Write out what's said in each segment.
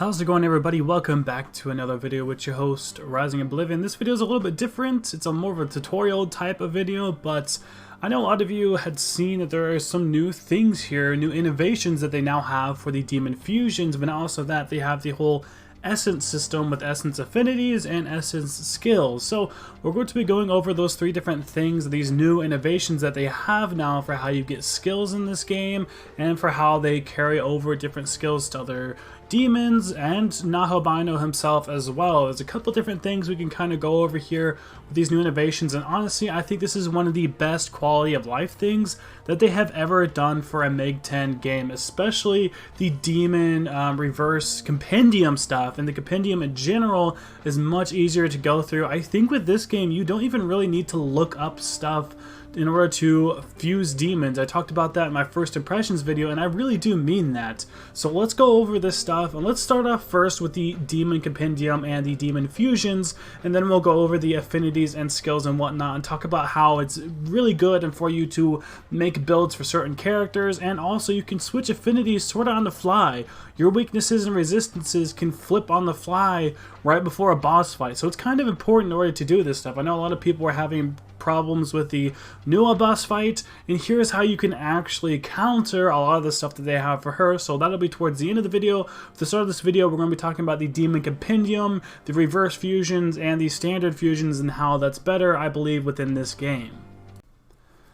How's it going, everybody? Welcome back to another video with your host, Rising Oblivion. This video is a little bit different. It's a more of a tutorial type of video, but I know a lot of you had seen that there are some new things here, new innovations that they now have for the Demon Fusions, but also that they have the whole Essence system with Essence Affinities and Essence Skills. So we're going to be going over those three different things, these new innovations that they have now for how you get skills in this game, and for how they carry over different skills to other demons and Nahabino himself as well. There's a couple different things we can kind of go over here with these new innovations, and honestly I think this is one of the best quality of life things that they have ever done for a MiG 10 game, especially the demon reverse compendium stuff. And the compendium in general is much easier to go through. I think with this game you don't even really need to look up stuff in order to fuse demons. I talked about that in my first impressions video, and I really do mean that. So let's go over this stuff, and let's start off first with the Demon Compendium and the Demon Fusions, and then we'll go over the affinities and skills and whatnot, and talk about how it's really good and for you to make builds for certain characters, and also you can switch affinities sort of on the fly. Your weaknesses and resistances can flip on the fly right before a boss fight, so it's kind of important in order to do this stuff. I know a lot of people are having problems with the Nua boss fight, and here's how you can actually counter a lot of the stuff that they have for her. So that'll be towards the end of the video. For the start of this video, we're going to be talking about the Demon Compendium, the reverse fusions, and the standard fusions, and how that's better, I believe, within this game.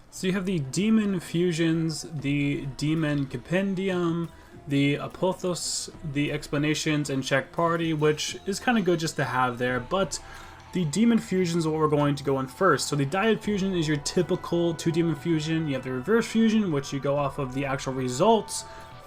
So you have the Demon Fusions, the Demon Compendium, the Apothos, the Explanations, and Check Party, which is kind of good just to have there, but the Demon Fusion is what we're going to go in first. So the Dyad Fusion is your typical 2-demon fusion. You have the Reverse Fusion, which you go off of the actual results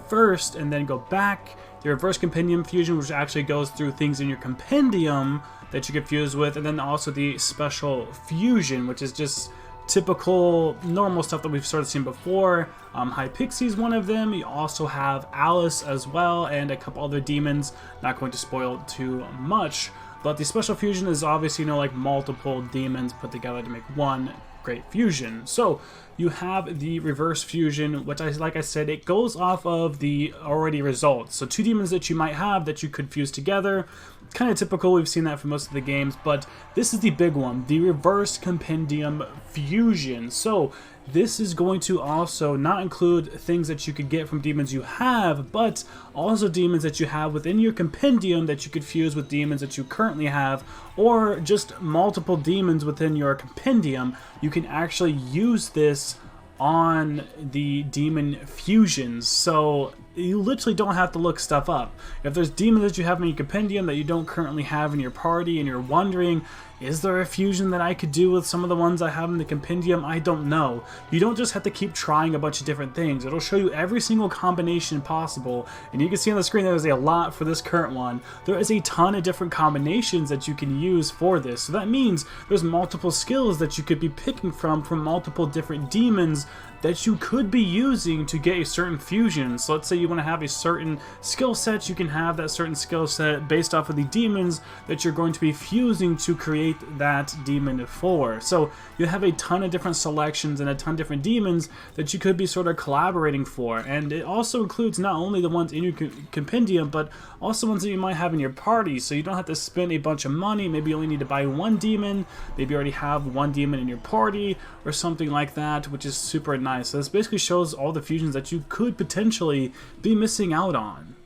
first and then go back. The Reverse Compendium Fusion, which actually goes through things in your compendium that you get fused with. And then also the Special Fusion, which is just typical normal stuff that we've sort of seen before. High Pixie is one of them. You also have Alice as well, and a couple other demons. Not going to spoil too much. But the Special Fusion is obviously, like multiple demons put together to make one great fusion. So you have the Reverse Fusion, which, like I said, it goes off of the already results. So two demons that you might have that you could fuse together. It's kind of typical, we've seen that for most of the games, but this is the big one, the Reverse Compendium Fusion. So this is going to also not include things that you could get from demons you have, but also demons that you have within your compendium that you could fuse with demons that you currently have, or just multiple demons within your compendium. You can actually use this on the Demon Fusions, so you literally don't have to look stuff up. If there's demons that you have in your compendium that you don't currently have in your party, and you're wondering, is there a fusion that I could do with some of the ones I have in the compendium? I don't know. You don't just have to keep trying a bunch of different things. It'll show you every single combination possible, and you can see on the screen there's a lot for this current one. There is a ton of different combinations that you can use for this, so that means there's multiple skills that you could be picking from multiple different demons that you could be using to get a certain fusion. So let's say you want to have a certain skill set, you can have that certain skill set based off of the demons that you're going to be fusing to create that demon for. So you have a ton of different selections and a ton of different demons that you could be sort of collaborating for. And it also includes not only the ones in your compendium, but also ones that you might have in your party. So you don't have to spend a bunch of money. Maybe you only need to buy one demon. Maybe you already have one demon in your party or something like that, which is super nice. So this basically shows all the fusions that you could potentially be missing out on.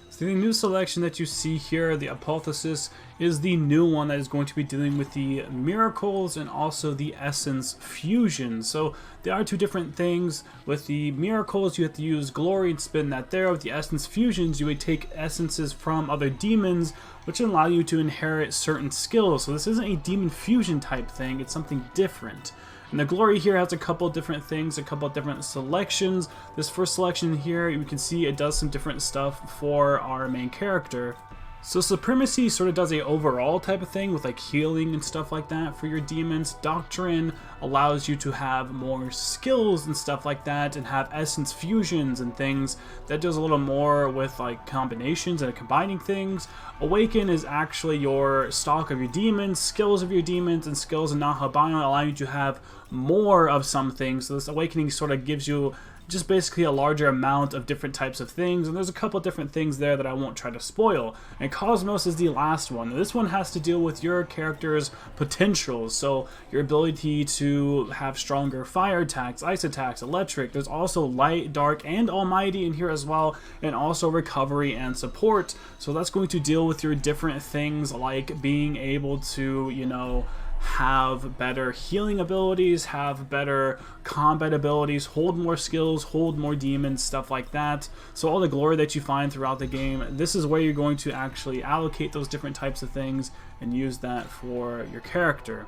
So the new selection that you see here, the Apotheosis, is the new one that is going to be dealing with the Miracles and also the Essence Fusion. So there are two different things. With the Miracles, you have to use Glory and spin that there. With the Essence Fusions, you would take essences from other demons, which allow you to inherit certain skills. So this isn't a Demon Fusion type thing, it's something different. And the Glory here has a couple different things, a couple different selections. This first selection here, you can see it does some different stuff for our main character. So Supremacy sort of does a overall type of thing with like healing and stuff like that for your demons. Doctrine allows you to have more skills and stuff like that, and have essence fusions and things. That does a little more with like combinations and combining things. Awaken is actually your stock of your demons, skills of your demons, and skills in Nahabino allow you to have more of some things. So this Awakening sort of gives you just basically a larger amount of different types of things, and there's a couple different things there that I won't try to spoil. And Cosmos is the last one. This one has to deal with your character's potentials, so your ability to have stronger fire attacks, ice attacks, electric. There's also light, dark, and almighty in here as well, and also recovery and support. So that's going to deal with your different things like being able to, you know, have better healing abilities, have better combat abilities, hold more skills, hold more demons, stuff like that. So all the glory that you find throughout the game, this is where you're going to actually allocate those different types of things and use that for your character.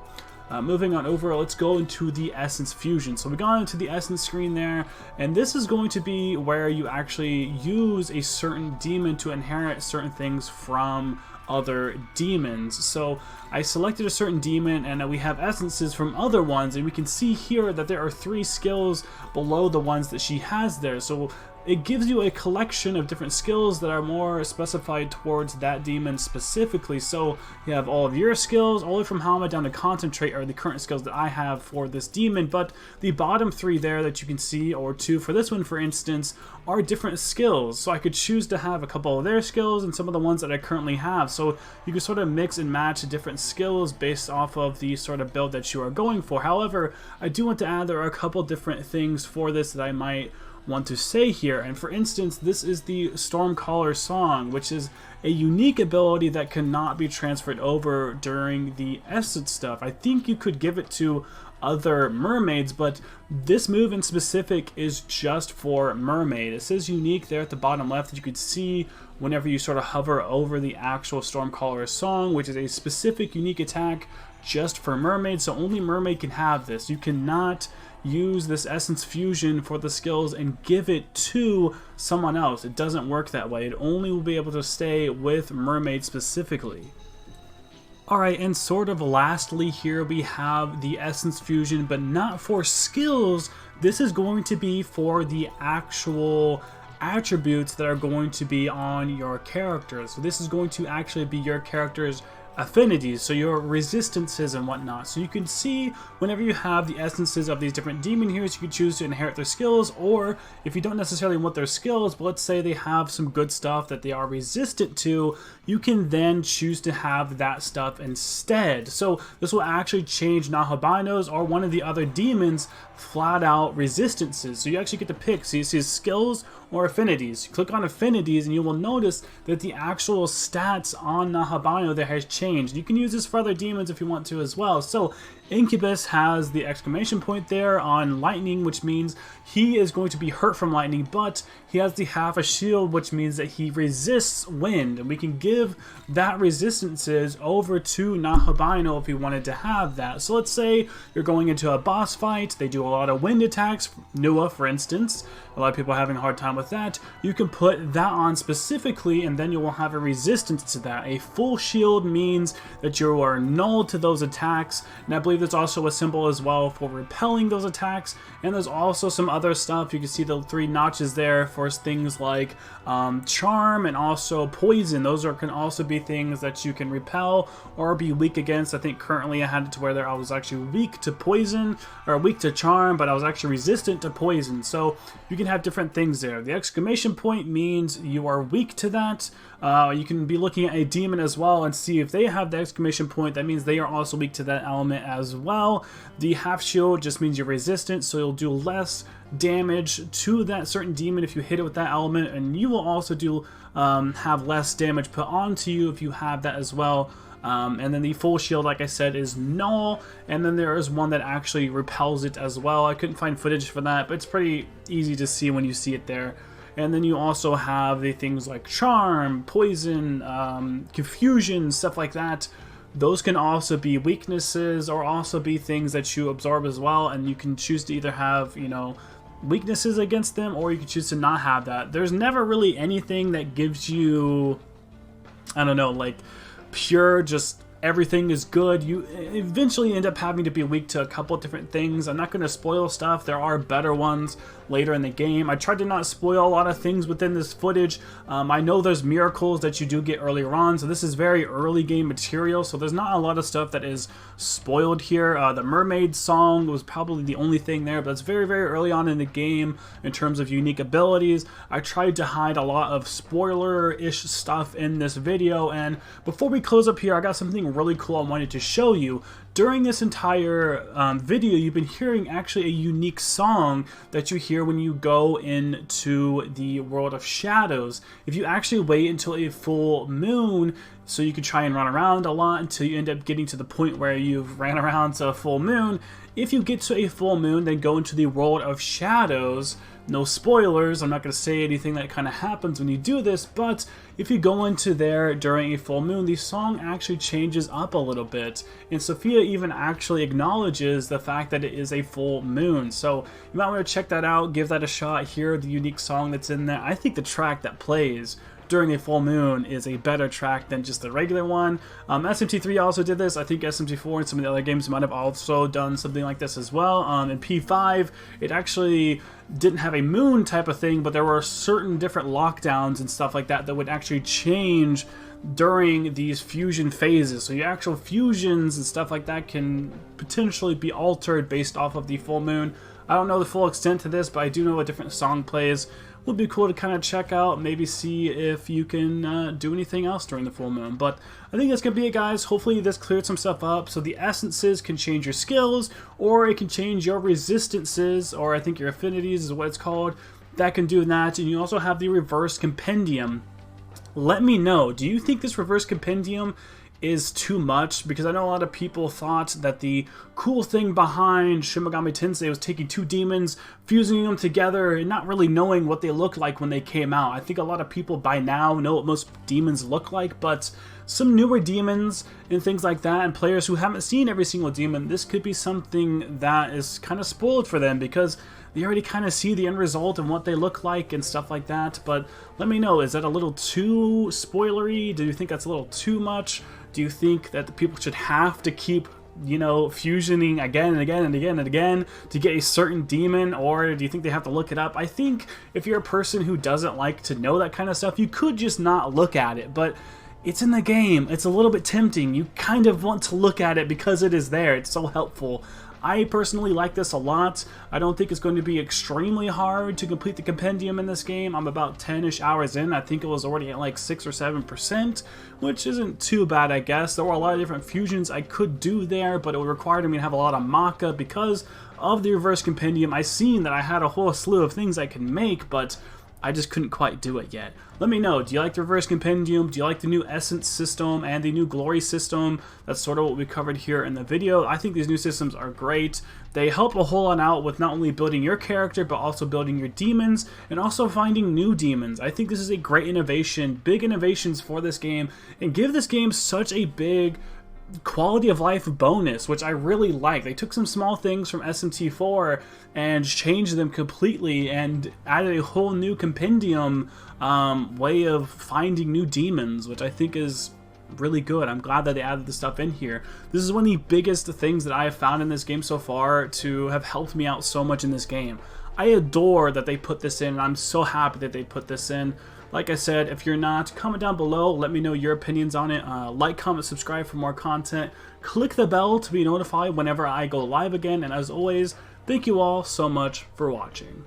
Moving on over, let's go into the Essence Fusion. So we got into the Essence screen there, and this is going to be where you actually use a certain demon to inherit certain things from other demons. So I selected a certain demon, and we have essences from other ones, and we can see here that there are 3 skills below the ones that she has there. So it gives you a collection of different skills that are more specified towards that demon specifically. So you have all of your skills, all the way from Hama down to Concentrate are the current skills that I have for this demon, but the bottom 3 there that you can see, or 2 for this one for instance, are different skills. So I could choose to have a couple of their skills and some of the ones that I currently have. So you can sort of mix and match different skills based off of the sort of build that you are going for. However, I do want to add there are a couple different things for this that I might want to say here. And for instance, this is the Stormcaller Song, which is a unique ability that cannot be transferred over during the Essence stuff. I think you could give it to other mermaids, but this move in specific is just for mermaid. It says unique there at the bottom left that you could see whenever you sort of hover over the actual Stormcaller Song, which is a specific unique attack just for mermaid. So only mermaid can have this. You cannot use this Essence Fusion for the skills and give it to someone else. It doesn't work that way. It only will be able to stay with mermaid specifically. Alright, and sort of lastly here we have the Essence Fusion, but not for skills. This is going to be for the actual attributes that are going to be on your characters. So this is going to actually be your character's affinities, so your resistances and whatnot. So you can see whenever you have the essences of these different demon heroes, you can choose to inherit their skills, or if you don't necessarily want their skills, but let's say they have some good stuff that they are resistant to, you can then choose to have that stuff instead. So this will actually change Nahabino's or one of the other demons flat out resistances. So you actually get to pick. So you see skills or affinities. You click on affinities and you will notice that the actual stats on Nahabino there has changed. You can use this for other demons if you want to as well. So Incubus has the exclamation point there on lightning, which means he is going to be hurt from lightning, but he has the half a shield, which means that he resists wind, and we can give that resistances over to Nahabino if we wanted to have that. So let's say you're going into a boss fight, they do a lot of wind attacks, Nua for instance, a lot of people are having a hard time with that. You can put that on specifically, and then you will have a resistance to that. A full shield means that you are null to those attacks, and I believe there's also a symbol as well for repelling those attacks, and there's also some other stuff. You can see the 3 notches there for things like charm and also poison. Those can also be things that you can repel or be weak against. I think currently I had it to where I was actually weak to poison or weak to charm, but I was actually resistant to poison. So you can have different things there. The exclamation point means you are weak to that. You can be looking at a demon as well and see if they have the exclamation point. That means they are also weak to that element as well. The half shield just means you're resistant, so you'll do less damage to that certain demon if you hit it with that element, and you will also do have less damage put onto you if you have that as well. And then the full shield, like I said, is null, and then there is one that actually repels it as well. I couldn't find footage for that, but it's pretty easy to see when you see it there. And then you also have the things like charm, poison, confusion, stuff like that. Those can also be weaknesses or also be things that you absorb as well, and you can choose to either have, you know, weaknesses against them, or you can choose to not have that. There's never really anything that gives you, I don't know, like pure just everything is good. You eventually end up having to be weak to a couple different things. I'm not going to spoil stuff. There are better ones later in the game. I tried to not spoil a lot of things within this footage. I know there's miracles that you do get earlier on, so this is very early game material, so there's not a lot of stuff that is spoiled here. The mermaid song was probably the only thing there, but it's very, very early on in the game in terms of unique abilities. I tried to hide a lot of spoiler-ish stuff in this video, and before we close up here, I got something really cool I wanted to show you. During this entire video, you've been hearing actually a unique song that you hear when you go into the world of shadows. If you actually wait until a full moon, so you can try and run around a lot until you end up getting to the point where you've ran around to a full moon. If you get to a full moon, then go into the world of shadows. No spoilers, I'm not going to say anything that kind of happens when you do this, but if you go into there during a full moon, the song actually changes up a little bit. And Sophia even actually acknowledges the fact that it is a full moon. So you might want to check that out, give that a shot, hear the unique song that's in there. I think the track that plays during a full moon is a better track than just the regular one. SMT3 also did this. I think SMT4 and some of the other games might have also done something like this as well. In P5, it actually didn't have a moon type of thing, but there were certain different lockdowns and stuff like that that would actually change during these fusion phases. So your actual fusions and stuff like that can potentially be altered based off of the full moon. I don't know the full extent to this, but I do know a different song plays. Would be cool to kind of check out, maybe see if you can do anything else during the full moon. But I think that's going to be it, guys. Hopefully this cleared some stuff up. So the essences can change your skills, or it can change your resistances, or I think your affinities is what it's called. That can do that. And you also have the reverse compendium. Let me know, do you think this reverse compendium is too much? Because I know a lot of people thought that the cool thing behind Shin Megami Tensei was taking two demons, fusing them together, and not really knowing what they looked like when they came out. I think a lot of people by now know what most demons look like, but some newer demons and things like that, and players who haven't seen every single demon, this could be something that is kind of spoiled for them because they already kind of see the end result and what they look like and stuff like that. But let me know, is that a little too spoilery? Do you think that's a little too much? Do you think that the people should have to keep, you know, fusioning again and again and again and again to get a certain demon, or do you think they have to look it up? I think if you're a person who doesn't like to know that kind of stuff, you could just not look at it, but it's in the game. It's a little bit tempting. You kind of want to look at it because it is there. It's so helpful. I personally like this a lot. I don't think it's going to be extremely hard to complete the compendium in this game. I'm about 10-ish hours in. I think it was already at like 6 or 7%, which isn't too bad, I guess. There were a lot of different fusions I could do there, but it would require me to have a lot of Maka because of the reverse compendium. I seen that I had a whole slew of things I could make, but I just couldn't quite do it yet. Let me know, do you like the reverse compendium? Do you like the new essence system and the new glory system? That's sort of what we covered here in the video. I think these new systems are great. They help a whole lot out with not only building your character, but also building your demons and also finding new demons. I think this is a great innovation, big innovations for this game, and give this game such a big quality of life bonus, which I really like. They took some small things from SMT4 and changed them completely and added a whole new compendium way of finding new demons, which I think is really good. I'm glad that they added the stuff in here. This is one of the biggest things that I have found in this game so far to have helped me out so much in this game. I adore that they put this in, and I'm so happy that they put this in. Like I said, if you're not, comment down below, let me know your opinions on it. Like, comment, subscribe for more content. Click the bell to be notified whenever I go live again, and as always, thank you all so much for watching.